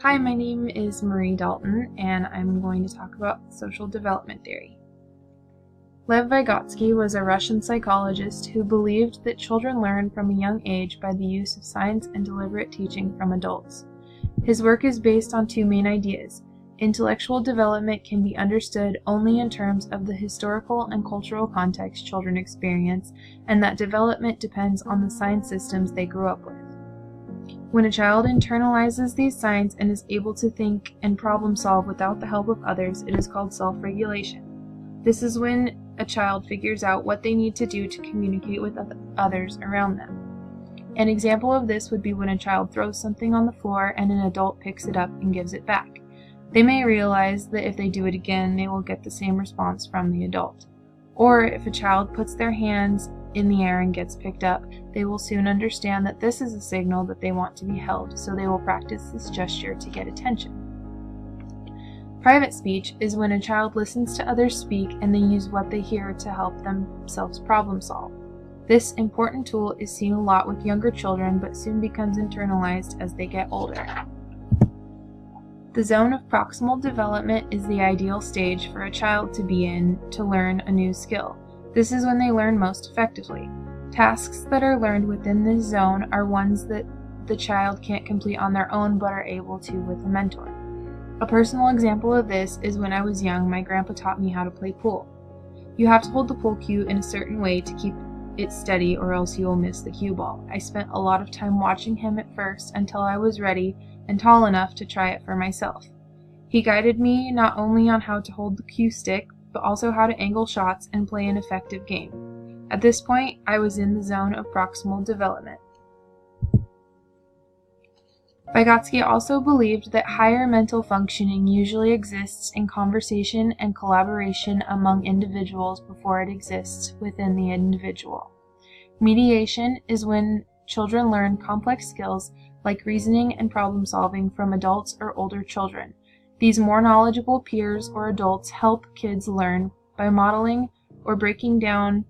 Hi, my name is Marie Dalton, and I'm going to talk about social development theory. Lev Vygotsky was a Russian psychologist who believed that children learn from a young age by the use of science and deliberate teaching from adults. His work is based on two main ideas. Intellectual development can be understood only in terms of the historical and cultural context children experience, and that development depends on the science systems they grew up with. When a child internalizes these signs and is able to think and problem solve without the help of others, it is called self-regulation. This is when a child figures out what they need to do to communicate with others around them. An example of this would be when a child throws something on the floor and an adult picks it up and gives it back. They may realize that if they do it again, they will get the same response from the adult. Or if a child puts their hands in the air and gets picked up, they will soon understand that this is a signal that they want to be held, so they will practice this gesture to get attention. Private speech is when a child listens to others speak and they use what they hear to help themselves problem solve. This important tool is seen a lot with younger children, but soon becomes internalized as they get older. The zone of proximal development is the ideal stage for a child to be in to learn a new skill. This is when they learn most effectively. Tasks that are learned within this zone are ones that the child can't complete on their own but are able to with a mentor. A personal example of this is when I was young, my grandpa taught me how to play pool. You have to hold the pool cue in a certain way to keep it steady or else you will miss the cue ball. I spent a lot of time watching him at first until I was ready and tall enough to try it for myself. He guided me not only on how to hold the cue stick, but also how to angle shots and play an effective game. At this point, I was in the zone of proximal development. Vygotsky also believed that higher mental functioning usually exists in conversation and collaboration among individuals before it exists within the individual. Mediation is when children learn complex skills like reasoning and problem solving from adults or older children. These more knowledgeable peers or adults help kids learn by modeling or breaking down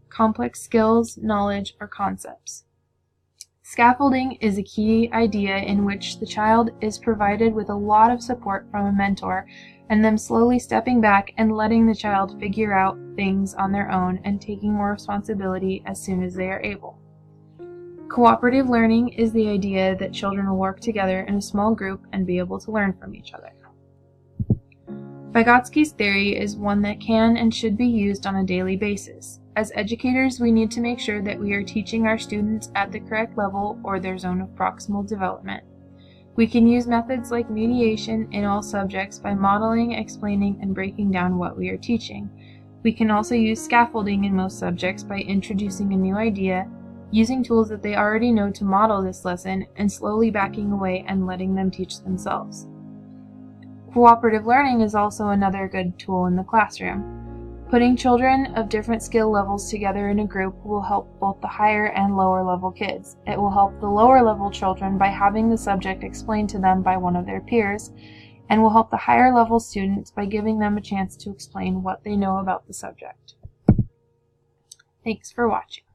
complex skills, knowledge, or concepts. Scaffolding is a key idea in which the child is provided with a lot of support from a mentor and them slowly stepping back and letting the child figure out things on their own and taking more responsibility as soon as they are able. Cooperative learning is the idea that children will work together in a small group and be able to learn from each other. Vygotsky's theory is one that can and should be used on a daily basis. As educators, we need to make sure that we are teaching our students at the correct level or their zone of proximal development. We can use methods like mediation in all subjects by modeling, explaining, and breaking down what we are teaching. We can also use scaffolding in most subjects by introducing a new idea, using tools that they already know to model this lesson, and slowly backing away and letting them teach themselves. Cooperative learning is also another good tool in the classroom. Putting children of different skill levels together in a group will help both the higher and lower level kids. It will help the lower level children by having the subject explained to them by one of their peers, and will help the higher level students by giving them a chance to explain what they know about the subject. Thanks for watching.